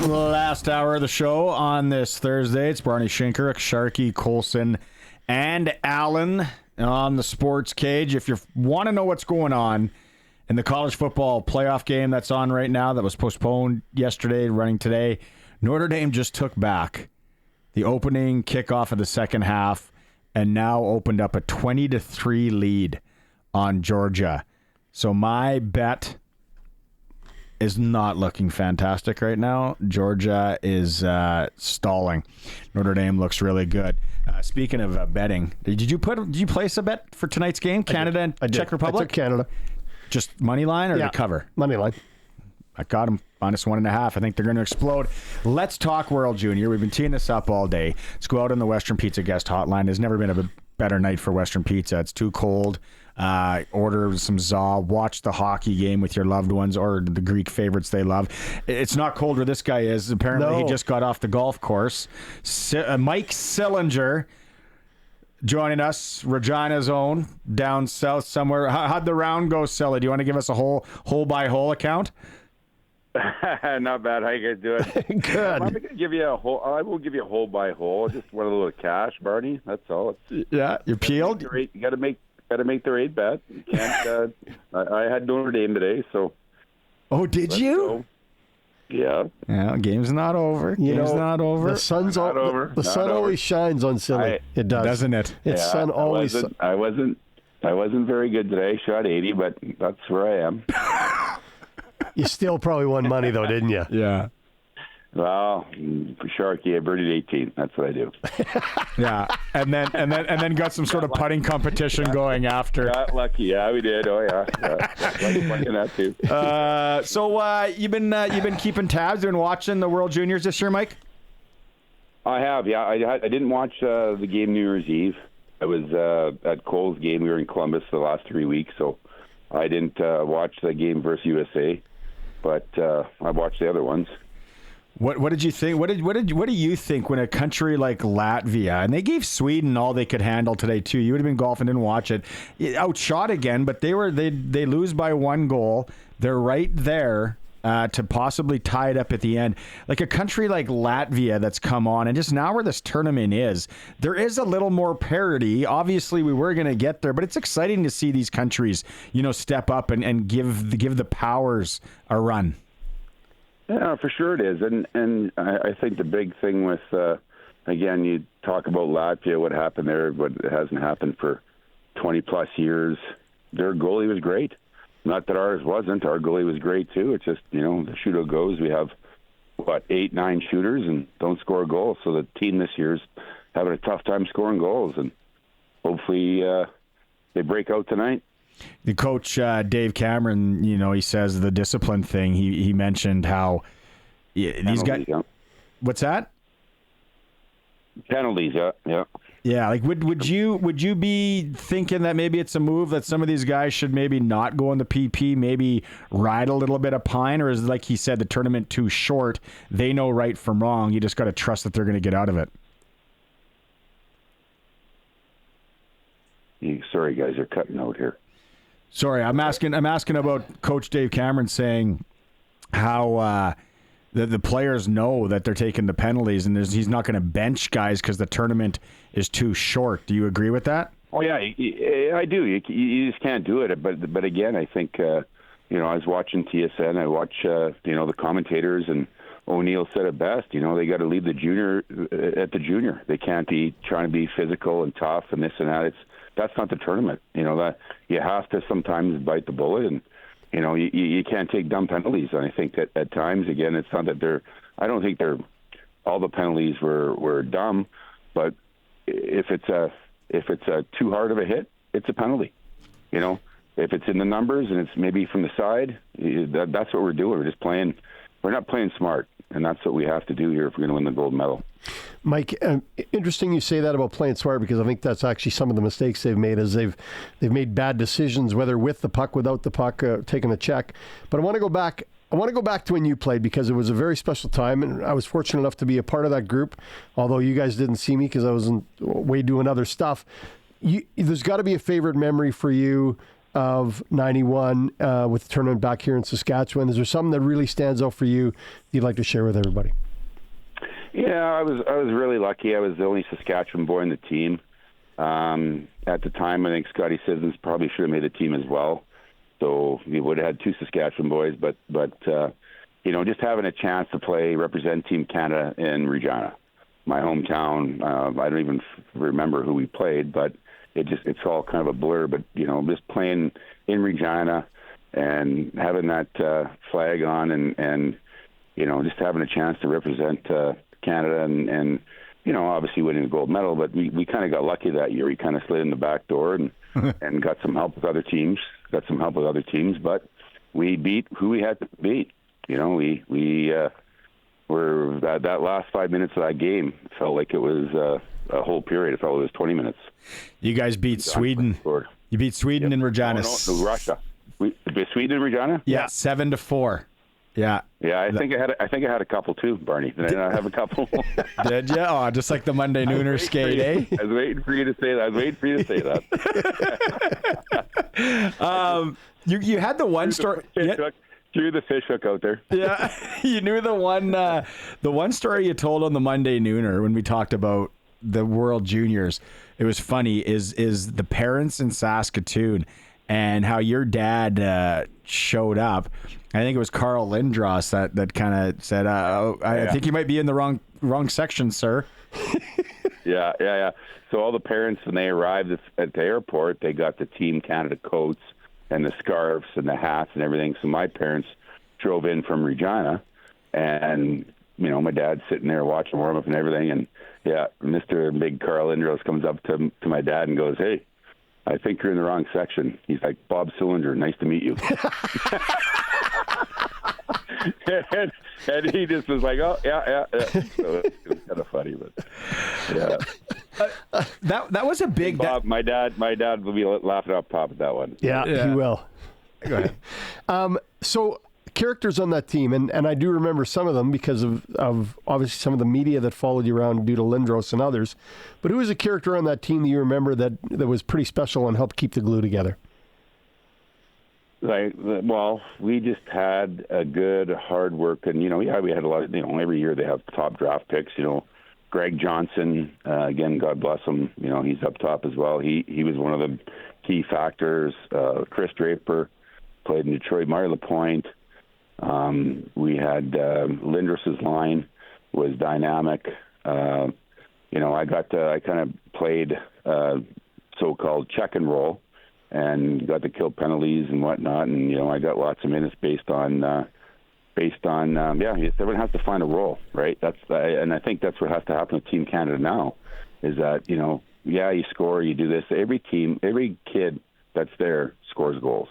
Last hour of the show on this Thursday. It's Barney Schinker, Sharky, Colson, and Allen on the Sports Cage. If you want to know what's going on in the college football playoff game that's on right now, that was postponed yesterday, running today, Notre Dame just took back the opening kickoff of the second half and now opened up a 20-3 lead on Georgia. So my bet is not looking fantastic right now. Georgia is stalling. Notre Dame looks really good. Speaking of betting, did you place a bet for tonight's game, Canada and Czech Republic? I took Canada. Just money line or the cover? Money line. I got them -1.5. I think they're going to explode. Let's talk World Junior. We've been teeing this up all day. Let's go out on the Western Pizza guest hotline. There's never been a better night for Western Pizza. It's too cold. Order some za, watch the hockey game with your loved ones or the Greek favorites they love. It's not cold where this guy is. Apparently he just got off the golf course. Mike Sillinger joining us, Regina's own, down south somewhere. How'd the round go, Silla? Do you want to give us a hole-by-hole account? Not bad. How you guys doing? Good. I'm going to give you a hole. I will give you a hole by hole. Just want a little cash, Barney. That's all. Yeah, you're peeled. You got to make the rate bet. You can't. I had Notre Dame today, so. Oh, did you? Go. Yeah. Yeah. Game's not over. Game's not over. The sun's not over. The sun always shines on Silly. It does, doesn't it? It's sun always. I wasn't very good today. Shot 80, but that's where I am. You still probably won money though, didn't you? Yeah. Well, for Sharky, I birdied 18. That's what I do. Yeah, and then got some sort of putting competition going after. Got lucky. Yeah, we did. Oh yeah. Lucky in that too. So you've been keeping tabs and watching the World Juniors this year, Mike? I have. Yeah, I didn't watch the game New Year's Eve. I was at Cole's game. We were in Columbus the last 3 weeks, so I didn't watch the game versus USA. But I watched the other ones. What did you think? What do you think when a country like Latvia, and they gave Sweden all they could handle today too? You would have been golfing, didn't watch it. Outshot again, but they lose by 1 goal. They're right there to possibly tie it up at the end. Like a country like Latvia that's come on, and just now where this tournament is, there is a little more parity. Obviously, we were going to get there, but it's exciting to see these countries, step up and give the powers a run. Yeah, for sure it is. And I think the big thing with, again, you talk about Latvia, what happened there, but it hasn't happened for 20-plus years. Their goalie was great. Not that ours wasn't. Our goalie was great, too. It's just, the shootout goes. We have, 8, 9 shooters and don't score a goal. So the team this year's having a tough time scoring goals. And hopefully they break out tonight. The coach, Dave Cameron, he says the discipline thing. He mentioned how these guys. Yeah. What's that? Penalties, yeah. Yeah, like would you be thinking that maybe it's a move that some of these guys should maybe not go in the PP, maybe ride a little bit of pine, or is it like he said, the tournament too short? They know right from wrong. You just got to trust that they're going to get out of it. Sorry, guys, you're cutting out here. Sorry, I'm asking about Coach Dave Cameron saying how the players know that they're taking the penalties, and he's not going to bench guys because the tournament is too short. Do you agree with that? Oh yeah, I do. You just can't do it. But again, I think I was watching TSN. I watch the commentators, and O'Neill said it best. They got to leave the junior at the junior. They can't be trying to be physical and tough and this and that. That's not the tournament. That you have to sometimes bite the bullet, and you can't take dumb penalties. And I think that at times, again, it's not that I don't think all the penalties were dumb, but if it's a too hard of a hit, it's a penalty. If it's in the numbers and it's maybe from the side, that's what we're doing. We're just playing. We're not playing smart, and that's what we have to do here if we're going to win the gold medal. Mike, interesting you say that about playing smart, because I think that's actually some of the mistakes they've made, is they've made bad decisions, whether with the puck, without the puck, taking a check. But I want to go back to when you played, because it was a very special time, and I was fortunate enough to be a part of that group, although you guys didn't see me because I was away doing other stuff. There's got to be a favorite memory for you of 91 with the tournament back here in Saskatchewan. Is there something that really stands out for you you'd like to share with everybody? Yeah, I was really lucky. I was the only Saskatchewan boy in the team. At the time, I think Scotty Sissons probably should have made the team as well. So we would have had two Saskatchewan boys, but just having a chance to represent Team Canada in Regina, my hometown. I don't even remember who we played, but it's all kind of a blur. But just playing in Regina and having that flag on, and just having a chance to represent Canada, and obviously winning the gold medal. But we kind of got lucky that year. We kind of slid in the back door and and got some help with other teams. But we beat who we had to beat. We were that last 5 minutes of that game felt like it was a whole period. It felt like it was 20 minutes. You guys beat Sweden. You beat Sweden in Regina. No, Russia. We beat Sweden in Regina. Yeah, 7-4. Yeah. Yeah, I think I had a couple too, Barney. Did I have a couple? Did you? Oh, just like the Monday Nooner skate, eh? I was waiting for you to say that. You had the one story. Threw the fish hook out there. Yeah, you knew the one story you told on the Monday Nooner when we talked about the World Juniors. It was funny. Is the parents in Saskatoon and how your dad showed up. I think it was Carl Lindros that kind of said, I think you might be in the wrong section, sir. Yeah. So all the parents, when they arrived at the airport, they got the Team Canada coats and the scarves and the hats and everything. So my parents drove in from Regina, and my dad's sitting there watching warm up and everything. And Mr. Big Carl Lindros comes up to my dad and goes, "Hey, I think you're in the wrong section." He's like, "Bob Sillinger, nice to meet you." and he just was like, "Oh, yeah." So it was kind of funny, but yeah. That was a big. Bob, my dad will be laughing up top at that one. Yeah. He will. Go ahead. So characters on that team, and I do remember some of them because of obviously some of the media that followed you around due to Lindros and others. But who was a character on that team that you remember that was pretty special and helped keep the glue together? We just had a good hard work, and we had a lot of, every year they have top draft picks. Greg Johnson, again, God bless him. He's up top as well. He was one of the key factors. Chris Draper played in Detroit. Mario Lapointe. We had Lindros's line was dynamic. I kind of played so-called check and roll, and got to kill penalties and whatnot. And I got lots of minutes based on everyone has to find a role, right? And I think that's what has to happen with Team Canada now, is that you score, you do this. Every kid that's there scores goals.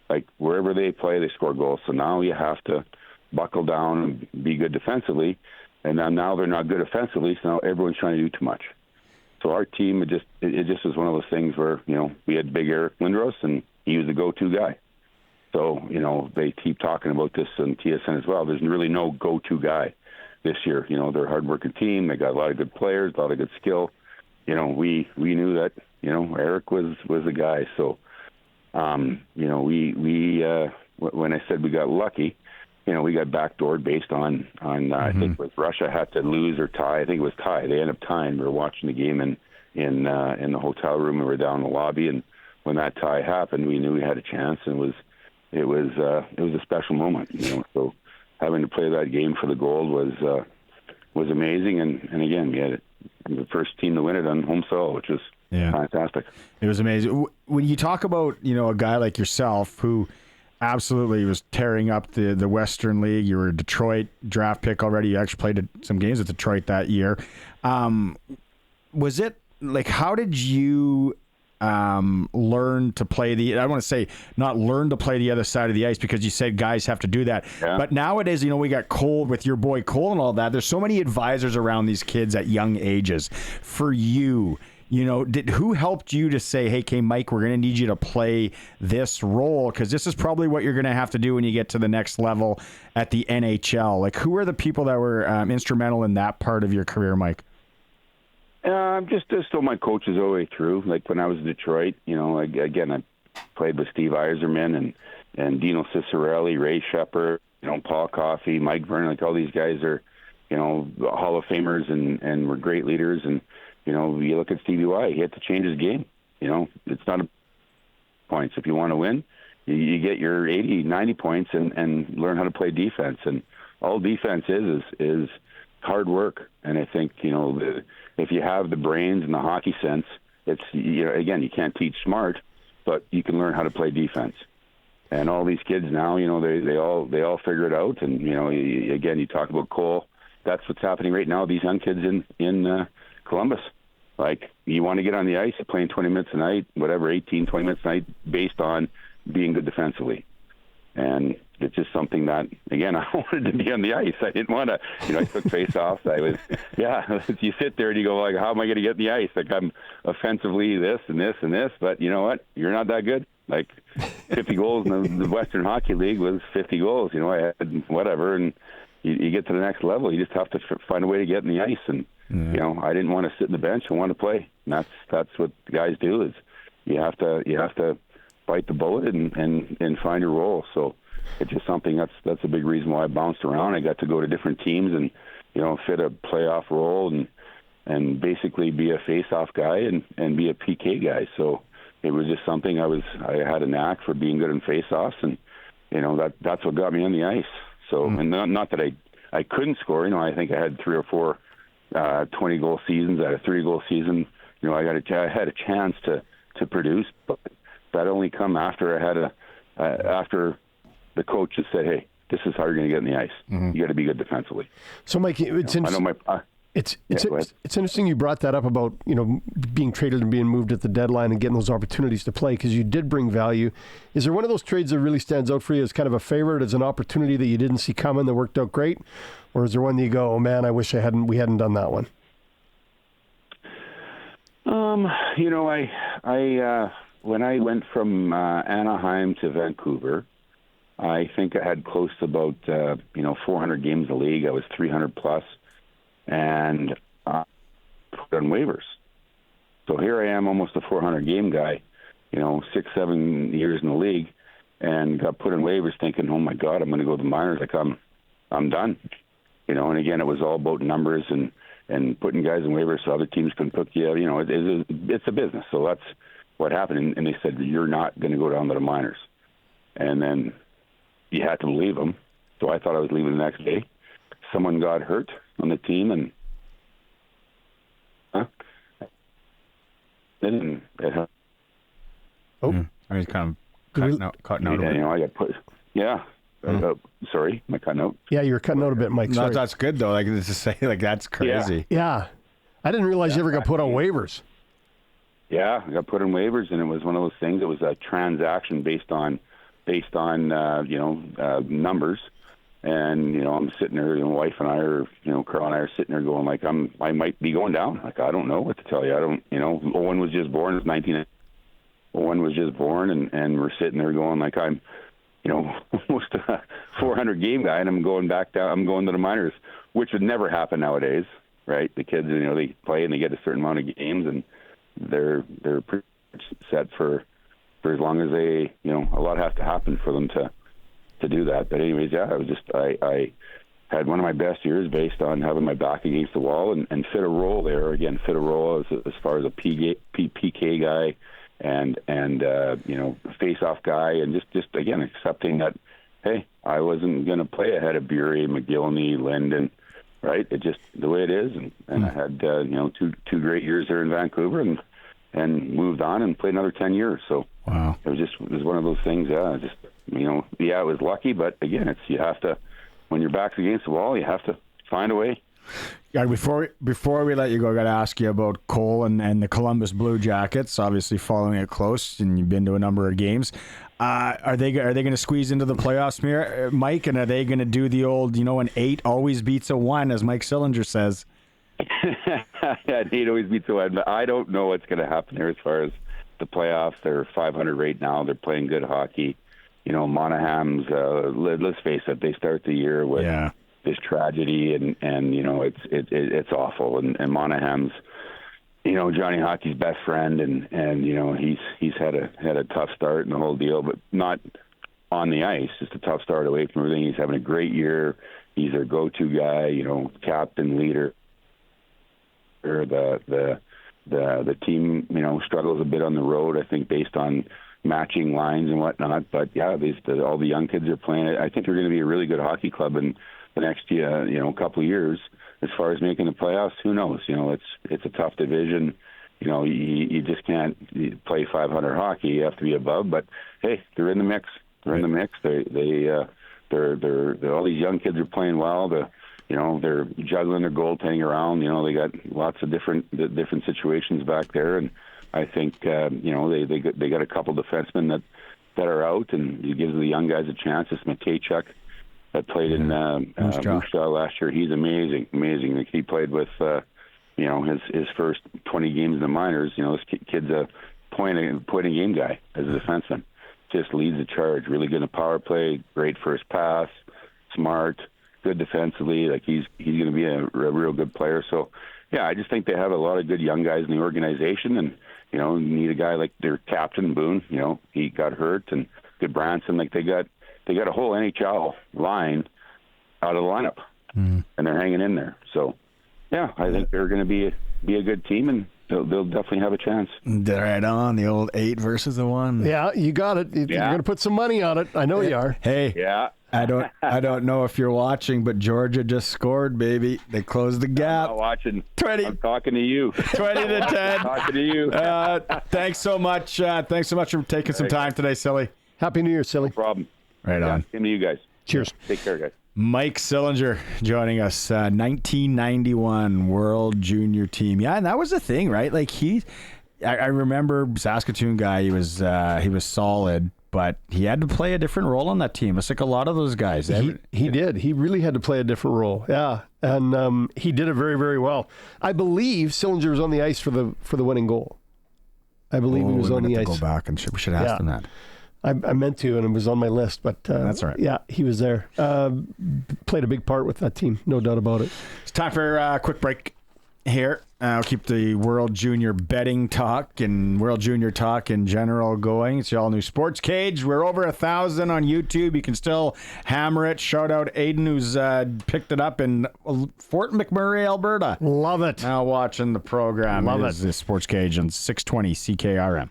Like wherever they play, they score goals. So now you have to buckle down and be good defensively. And now they're not good offensively, so now everyone's trying to do too much. So our team, it just was one of those things where, we had Big Eric Lindros, and he was the go-to guy. So, they keep talking about this on TSN as well. There's really no go-to guy this year. They're a hard-working team. They got a lot of good players, a lot of good skill. We knew that, Eric was the guy. So, when I said we got lucky, we got backdoored based on I think with Russia had to lose or tie. I think it was tie. They ended up tying. We were watching the game in the hotel room. We were down in the lobby, and when that tie happened, we knew we had a chance, and it was a special moment. So having to play that game for the gold was amazing, and again, we had the first team to win it on home soil, which was fantastic. It was amazing. When you talk about a guy like yourself who absolutely was tearing up the Western League. You were a Detroit draft pick already. You actually played some games with Detroit that year. Was it like, how did you learn to play I want to say not learn to play the other side of the ice, because you said guys have to do that. Yeah. But nowadays, we got Cole with your boy Cole and all that. There's so many advisors around these kids at young ages. For you, who helped you to say, hey, Mike, we're going to need you to play this role, because this is probably what you're going to have to do when you get to the next level at the NHL? Like, who are the people that were instrumental in that part of your career, Mike? Just still my coaches all the way through. Like when I was in Detroit, again, played with Steve Yzerman and Dino Ciccarelli, Ray Shepard, Paul Coffey, Mike Vernon. Like, all these guys are, Hall of Famers and were great leaders. And, you look at Stevie Y, he had to change his game. It's not a points. If you want to win, you get your 80, 90 points and learn how to play defense. And all defense is hard work. And I think, if you have the brains and the hockey sense, it's, again, you can't teach smart, but you can learn how to play defense. And all these kids now, they all figure it out. And, again, you talk about Cole. That's what's happening right now. These young kids in Columbus. Like, you want to get on the ice, you're playing 20 minutes a night, whatever, 18, 20 minutes a night, based on being good defensively. And it's just something that, again, I wanted to be on the ice. I didn't want to, I took face-offs. You sit there and you go, like, how am I going to get in the ice? Like, I'm offensively this and this and this, but you know what? You're not that good. Like, 50 goals in the Western Hockey League was 50 goals. I had whatever, and you get to the next level. You just have to find a way to get in the ice. And, I didn't want to sit in the bench. I wanted to play. And that's what guys do, is you have to bite the bullet and find your role. So it's just something that's a big reason why I bounced around. I got to go to different teams and, fit a playoff role and basically be a face-off guy and be a PK guy. So it was just something I had a knack for being good in face-offs, and, that's what got me on the ice. So, and not that I couldn't score. I think I had 3 or 4 20-goal seasons. I had a 30-goal season. I had a chance to produce, but that only come after I had after the coach just said, "Hey, this is how you're going to get in the ice. You got to be good defensively." So, Mike, it's interesting. It's interesting you brought that up about being traded and being moved at the deadline and getting those opportunities to play, because you did bring value. Is there one of those trades that really stands out for you as kind of a favorite, as an opportunity that you didn't see coming that worked out great, or is there one that you go, "Oh man, I wish we hadn't done that one"? I when I went from Anaheim to Vancouver, I think I had close to about 400 games in the league. I was 300 plus. And put on waivers. So here I am, almost a 400-game guy, 6-7 years in the league, and got put on waivers thinking, oh, my God, I'm going to go to the minors. Like, I'm done. And again, it was all about numbers and putting guys on waivers so other teams can put you. It's a business. So that's what happened. And they said, you're not going to go down to the minors. And then you had to leave them. So I thought I was leaving the next day. Someone got hurt on the team, and then he's kind of cutting out. I got put. Yeah. Sorry, am I cutting out? Yeah, you were cutting out a bit, Mike. No, Sorry. that's good though. Like, to say, like, that's crazy. Yeah. I didn't realize you ever got put on waivers. Yeah, I got put on waivers, and it was one of those things. It was a transaction based on numbers. And, I'm sitting there, my wife and I are, Carl and I are sitting there going, like, I might be going down. Like, I don't know what to tell you. I don't, Owen was just born. It was Owen was just born, and we're sitting there going, like, I'm, almost a 400-game guy, and I'm going back down. I'm going to the minors, which would never happen nowadays, right? The kids, they play and they get a certain amount of games, and they're pretty much set for as long as they, a lot has to happen for them to do that. But anyways, yeah, I had one of my best years based on having my back against the wall and fit a role there. Again, fit a role as far as a PK guy and face-off guy, and just again accepting that, hey, I wasn't going to play ahead of Bury, McGillney, Linden, right? It just the way it is, and I had two great years there in Vancouver, and moved on and played another 10 years. So wow, it was one of those things. Yeah, just. It was lucky, but again, you have to, when your back's against the wall, you have to find a way. Yeah, before we let you go, I got to ask you about Cole and the Columbus Blue Jackets. Obviously, following it close, and you've been to a number of games. Are they going to squeeze into the playoffs, Mike? And are they going to do the old, an 8 always beats a 1, as Mike Sillinger says? Yeah, an 8 always beats a 1. But I don't know what's going to happen here as far as the playoffs. They're 500 right now. They're playing good hockey. Monaham's, let's face it, they start the year with this tragedy, and it's awful. And Monaham's Johnny Hockey's best friend, and he's had a tough start and the whole deal, but not on the ice. Just a tough start away from everything. He's having a great year. He's their go-to guy, captain, leader. The team, struggles a bit on the road, I think, based on matching lines and whatnot. But yeah, all the young kids are playing. I think they're going to be a really good hockey club in the next year, couple of years. As far as making the playoffs, who knows? It's a tough division. You just can't play 500 hockey. You have to be above. But hey, they're in the mix. They're in the mix. They're all these young kids are playing well. They're juggling their goaltending around. They got lots of different situations back there, and I think they got a couple defensemen that are out, and it gives the young guys a chance. It's Matejchuk that played in Moose Jaw last year. He's amazing. Like, he played with his first 20 games in the minors. This kid's a point a game guy as a defenseman. Just leads the charge. Really good in the power play. Great first pass. Smart. Good defensively. Like, he's going to be a real good player. So yeah, I just think they have a lot of good young guys in the organization, and need a guy like their captain Boone. He got hurt, and good Branson. Like, they got a whole NHL line out of the lineup, and they're hanging in there. So yeah, I think they're going to be a good team, and they'll definitely have a chance. Right on, the old 8 versus the 1. Yeah, you got it. You're going to put some money on it. I know you are. Hey. Yeah. I don't know if you're watching, but Georgia just scored, baby. They closed the gap. I'm not watching. 20. I'm talking to you. 20 to 10. I'm talking to you. Thanks so much. Thanks so much for taking some time today, Silly. Happy New Year, Silly. No problem. Right on. Same to you guys. Cheers. Take care, guys. Mike Sillinger joining us, 1991 World Junior Team. Yeah, and that was the thing, right? Like, I remember Saskatoon guy. He was solid, but he had to play a different role on that team. It's like a lot of those guys. He did. He really had to play a different role. Yeah, and he did it very, very well. I believe Sillinger was on the ice for the winning goal. I believe he was on the ice. Go back and we should ask him that. I meant to, and it was on my list, but that's all right. Yeah, he was there. Played a big part with that team, no doubt about it. It's time for a quick break here. I'll keep the World Junior betting talk and World Junior talk in general going. It's the all-new SportsCage. We're over 1,000 on YouTube. You can still hammer it. Shout out Aiden, who's picked it up in Fort McMurray, Alberta. Love it. Now watching the program. Love it. The SportsCage on 620 CKRM.